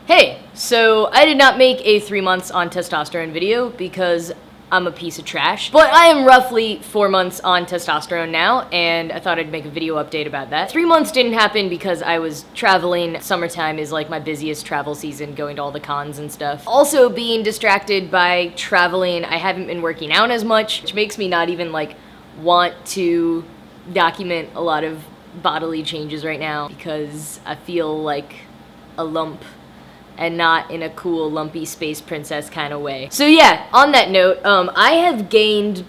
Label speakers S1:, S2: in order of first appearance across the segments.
S1: Hey, so I did not make a 3 months on testosterone video because I'm a piece of trash, but I am roughly 4 months on testosterone now, and I thought I'd make a video update about that. 3 months didn't happen because I was traveling. Summertime is like my busiest travel season, going to all the cons and stuff. Also being distracted by traveling, I haven't been working out as much, which makes me not even like want to document a lot of bodily changes right now because I feel like a lump and not in a cool lumpy space princess kind of way. So yeah, on that note, I have gained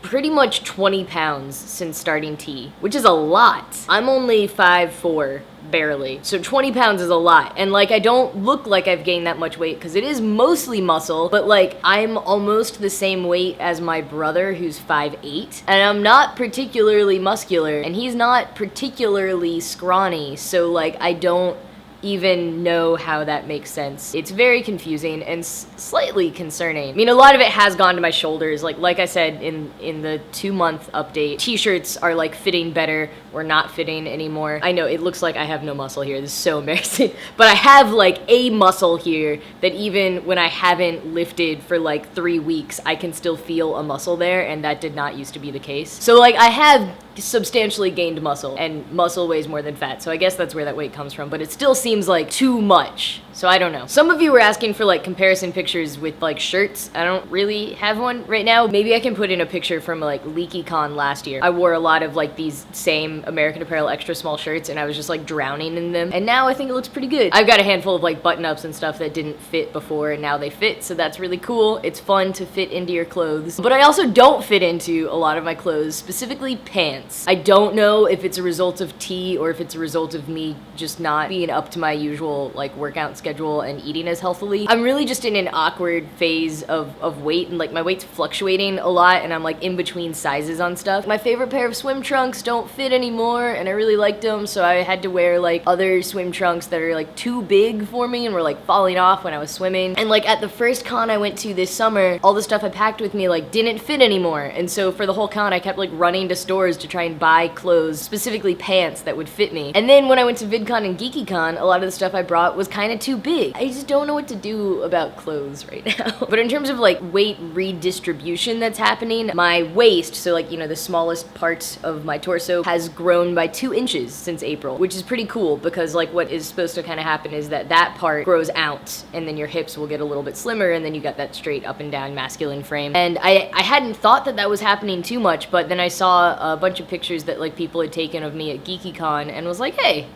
S1: pretty much 20 pounds since starting T, which is a lot. I'm only 5'4", barely. So 20 pounds is a lot. And like, I don't look like I've gained that much weight because it is mostly muscle, but like, I'm almost the same weight as my brother who's 5'8", and I'm not particularly muscular, and he's not particularly scrawny, so like, I don't even know how that makes sense. It's very confusing and slightly concerning. I mean, a lot of it has gone to my shoulders. Like I said in the 2-month update, t-shirts are like fitting better or not fitting anymore. I know it looks like I have no muscle here. This is so embarrassing. But I have like a muscle here that even when I haven't lifted for like 3 weeks, I can still feel a muscle there, and that did not used to be the case. So like, I have substantially gained muscle, and muscle weighs more than fat, so I guess that's where that weight comes from, but it still seems like too much, so I don't know. Some of you were asking for like comparison pictures with like shirts. I don't really have one right now. Maybe I can put in a picture from like LeakyCon last year. I wore a lot of like these same American Apparel extra small shirts, and I was just like drowning in them, and now I think it looks pretty good. I've got a handful of like button-ups and stuff that didn't fit before, and now they fit, so that's really cool. It's fun to fit into your clothes, but I also don't fit into a lot of my clothes, specifically pants. I don't know if it's a result of T or if it's a result of me just not being up to my usual like workout schedule and eating as healthily. I'm really just in an awkward phase of weight, and like my weight's fluctuating a lot, and I'm like in between sizes on stuff. My favorite pair of swim trunks don't fit anymore, and I really liked them, so I had to wear like other swim trunks that are like too big for me and were like falling off when I was swimming. And like at the first con I went to this summer, all the stuff I packed with me like didn't fit anymore, and so for the whole con I kept like running to stores to try and buy clothes, specifically pants that would fit me. And then when I went to VidCon and GeekyCon, a lot of the stuff I brought was kind of too big. I just don't know what to do about clothes right now. But in terms of like weight redistribution that's happening, my waist, so like, you know, the smallest part of my torso, has grown by 2 inches since April, which is pretty cool because like what is supposed to kind of happen is that that part grows out, and then your hips will get a little bit slimmer, and then you got that straight up and down masculine frame. And I hadn't thought that was happening too much, but then I saw a bunch of pictures that like people had taken of me at GeekyCon and was like, hey,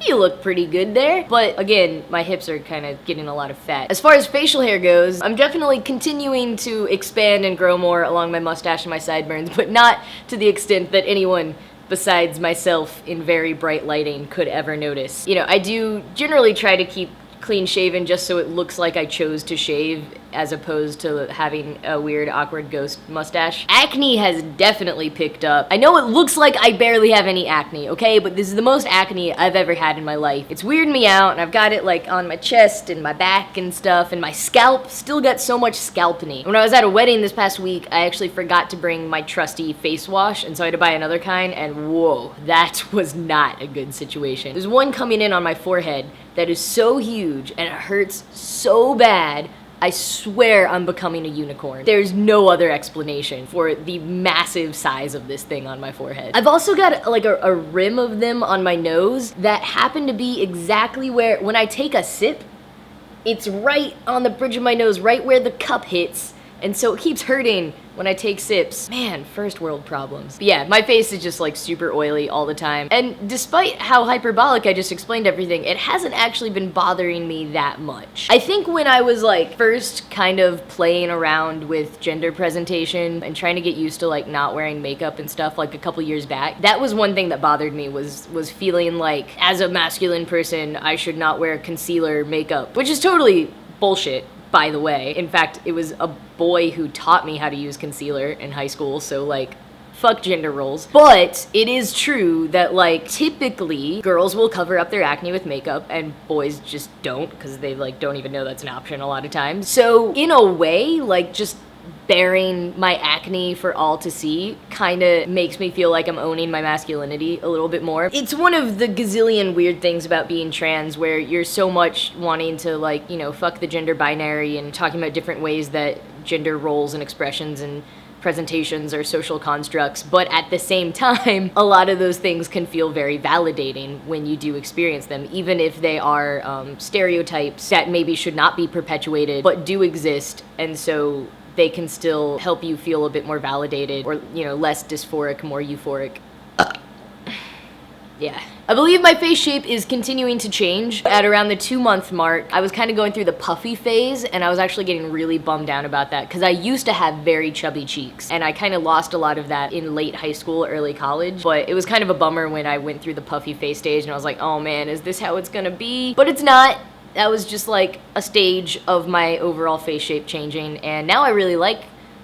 S1: you look pretty good there. But again, my hips are kind of getting a lot of fat. As far as facial hair goes, I'm definitely continuing to expand and grow more along my mustache and my sideburns, but not to the extent that anyone besides myself in very bright lighting could ever notice. You know, I do generally try to keep clean shaven just so it looks like I chose to shave as opposed to having a weird awkward ghost mustache. Acne has definitely picked up. I know it looks like I barely have any acne, okay, but this is the most acne I've ever had in my life. It's weirding me out, and I've got it like on my chest and my back and stuff, and my scalp still got so much scalpany. When I was at a wedding this past week, I actually forgot to bring my trusty face wash, and so I had to buy another kind, and whoa, that was not a good situation. There's one coming in on my forehead that is so huge and it hurts so bad, I swear I'm becoming a unicorn. There's no other explanation for the massive size of this thing on my forehead. I've also got like a rim of them on my nose that happen to be exactly where, when I take a sip, it's right on the bridge of my nose, right where the cup hits, and so it keeps hurting when I take sips. Man, first world problems. But yeah, my face is just like super oily all the time. And despite how hyperbolic I just explained everything, it hasn't actually been bothering me that much. I think when I was like first kind of playing around with gender presentation and trying to get used to like not wearing makeup and stuff like a couple years back, that was one thing that bothered me, was feeling like as a masculine person, I should not wear concealer makeup, which is totally bullshit, by the way. In fact, it was a boy who taught me how to use concealer in high school, so like, fuck gender roles. But it is true that like typically girls will cover up their acne with makeup and boys just don't, because they like don't even know that's an option a lot of times. So in a way, like just bearing my acne for all to see kind of makes me feel like I'm owning my masculinity a little bit more. It's one of the gazillion weird things about being trans where you're so much wanting to, like, you know, fuck the gender binary and talking about different ways that gender roles and expressions and presentations are social constructs, but at the same time, a lot of those things can feel very validating when you do experience them, even if they are stereotypes that maybe should not be perpetuated, but do exist, and so they can still help you feel a bit more validated, or, you know, less dysphoric, more euphoric. Yeah. I believe my face shape is continuing to change. At around the 2-month mark, I was kind of going through the puffy phase, and I was actually getting really bummed out about that because I used to have very chubby cheeks, and I kind of lost a lot of that in late high school, early college, but it was kind of a bummer when I went through the puffy face stage, and I was like, oh man, is this how it's gonna be? But it's not. That was just like a stage of my overall face shape changing, and now I really like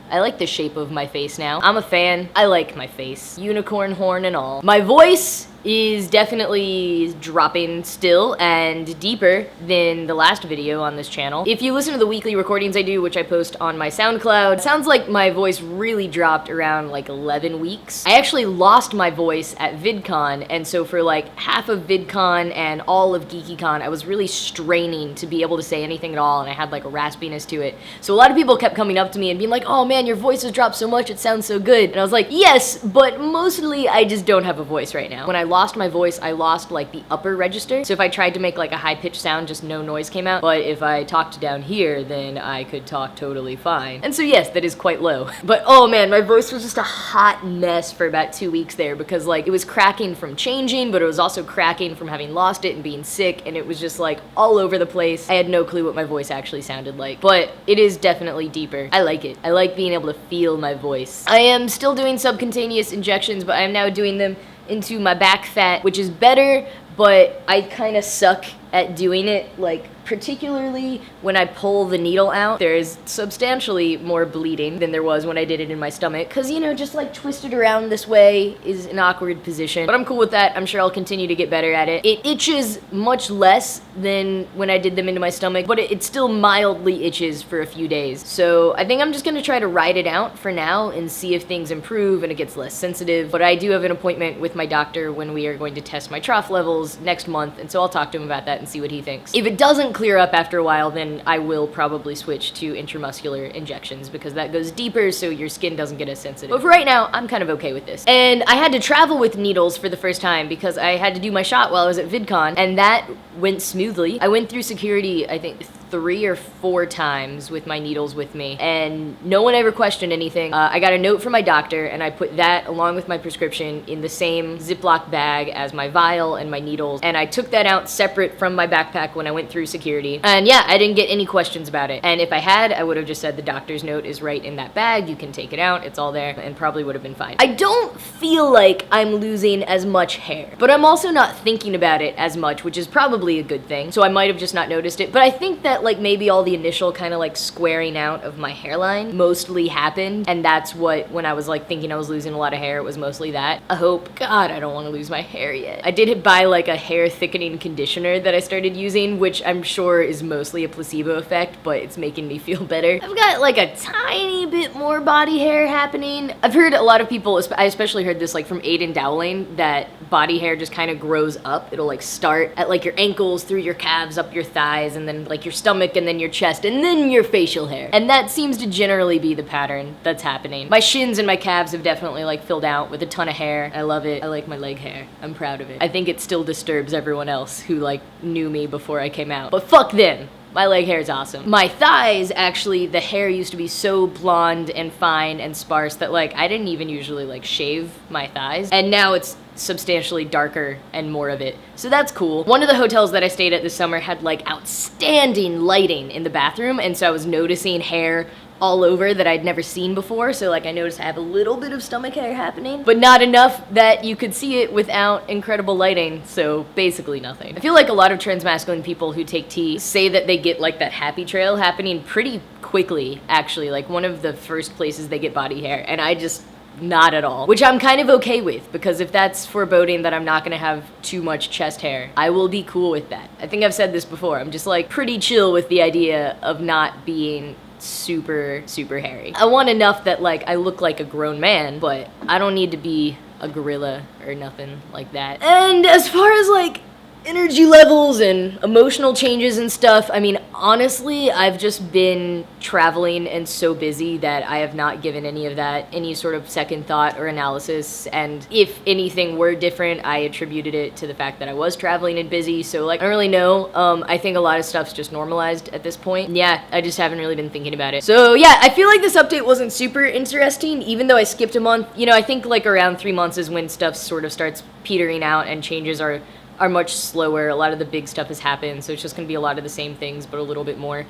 S1: the shape of my face now. I'm a fan. I like my face. Unicorn horn and all. My voice is definitely dropping still and deeper than the last video on this channel. If you listen to the weekly recordings I do, which I post on my SoundCloud, it sounds like my voice really dropped around like 11 weeks. I actually lost my voice at VidCon, and so for like half of VidCon and all of GeekyCon, I was really straining to be able to say anything at all, and I had like a raspiness to it. So a lot of people kept coming up to me and being like, oh man, your voice has dropped so much, it sounds so good. And I was like, yes, but mostly I just don't have a voice right now. When I lost my voice, I lost like the upper register. So if I tried to make like a high-pitched sound, just no noise came out. But if I talked down here, then I could talk totally fine. And so yes, that is quite low. But oh man, my voice was just a hot mess for about 2 weeks there because like it was cracking from changing, but it was also cracking from having lost it and being sick, and it was just like all over the place. I had no clue what my voice actually sounded like, but it is definitely deeper. I like it. I like being able to feel my voice. I am still doing subcutaneous injections, but I am now doing them into my back fat, which is better, but I kind of suck at doing it, like particularly when I pull the needle out. There's substantially more bleeding than there was when I did it in my stomach, because, you know, just like twisted around this way is an awkward position, but I'm cool with that. I'm sure I'll continue to get better at it. It itches much less than when I did them into my stomach, but it still mildly itches for a few days. So I think I'm just gonna try to ride it out for now and see if things improve and it gets less sensitive. But I do have an appointment with my doctor when we are going to test my trough levels next month, and so I'll talk to him about that and see what he thinks. If it doesn't clear up after a while, then I will probably switch to intramuscular injections because that goes deeper so your skin doesn't get as sensitive. But for right now, I'm kind of okay with this. And I had to travel with needles for the first time because I had to do my shot while I was at VidCon, and that went smoothly. I went through security, I think 3 or 4 times with my needles with me, and no one ever questioned anything. I got a note from my doctor, and I put that along with my prescription in the same Ziploc bag as my vial and my needles, and I took that out separate from my backpack when I went through security. And yeah, I didn't get any questions about it. And if I had, I would have just said the doctor's note is right in that bag, you can take it out, it's all there, and probably would have been fine. I don't feel like I'm losing as much hair, but I'm also not thinking about it as much, which is probably a good thing. So I might have just not noticed it, but I think that like maybe all the initial kind of like squaring out of my hairline mostly happened, and that's what, when I was like thinking I was losing a lot of hair, it was mostly that. I hope, God, I don't want to lose my hair yet. I did buy like a hair thickening conditioner that I started using, which I'm sure is mostly a placebo effect, but it's making me feel better. I've got like a tiny bit more body hair happening. I've heard a lot of people, I especially heard this like from Aiden Dowling, that body hair just kind of grows up. It'll like start at like your ankles, through your calves, up your thighs, and then like your stomach, and then your chest, and then your facial hair. And that seems to generally be the pattern that's happening. My shins and my calves have definitely like filled out with a ton of hair. I love it. I like my leg hair. I'm proud of it. I think it still disturbs everyone else who like knew me before I came out, but fuck them. My leg hair is awesome. My thighs, actually, the hair used to be so blonde and fine and sparse that like I didn't even usually like shave my thighs, and now it's substantially darker and more of it. So that's cool. One of the hotels that I stayed at this summer had like outstanding lighting in the bathroom, and so I was noticing hair all over that I'd never seen before. So like I noticed I have a little bit of stomach hair happening, but not enough that you could see it without incredible lighting, so basically nothing. I feel like a lot of transmasculine people who take tea say that they get like that happy trail happening pretty quickly, actually, like one of the first places they get body hair, and I just not at all, which I'm kind of okay with, because if that's foreboding that I'm not gonna have too much chest hair, I will be cool with that. I think I've said this before, I'm just like pretty chill with the idea of not being super, super hairy. I want enough that like I look like a grown man, but I don't need to be a gorilla or nothing like that. And as far as like energy levels and emotional changes and stuff, I mean, honestly, I've just been traveling and so busy that I have not given any of that any sort of second thought or analysis. And if anything were different, I attributed it to the fact that I was traveling and busy. So like, I don't really know. I think a lot of stuff's just normalized at this point. And yeah, I just haven't really been thinking about it. So yeah, I feel like this update wasn't super interesting, even though I skipped a month. You know, I think like around 3 months is when stuff sort of starts petering out and changes are much slower. A lot of the big stuff has happened, so it's just gonna be a lot of the same things, but a little bit more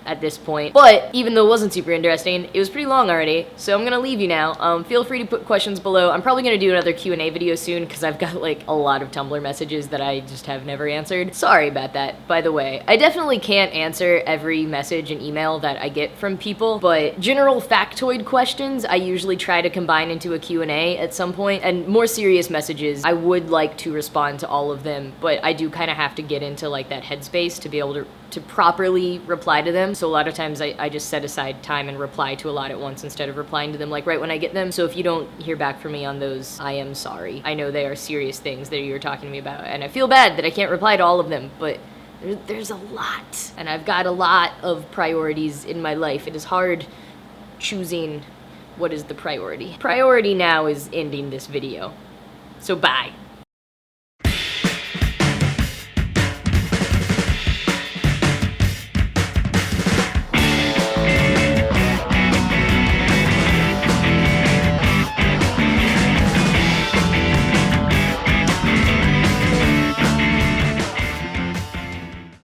S1: at this point. But even though it wasn't super interesting, it was pretty long already, so I'm gonna leave you now. Feel free to put questions below. I'm probably gonna do another Q&A video soon because I've got like a lot of Tumblr messages that I just have never answered. Sorry about that, by the way. I definitely can't answer every message and email that I get from people, but general factoid questions I usually try to combine into a Q&A at some point, and more serious messages, I would like to respond to all of them, but I do kind of have to get into like that headspace to be able to properly reply to them. So a lot of times I just set aside time and reply to a lot at once instead of replying to them like right when I get them. So if you don't hear back from me on those, I am sorry. I know they are serious things that you're talking to me about, and I feel bad that I can't reply to all of them, but there's a lot, and I've got a lot of priorities in my life. It is hard choosing what is the priority. Priority now is ending this video. So bye.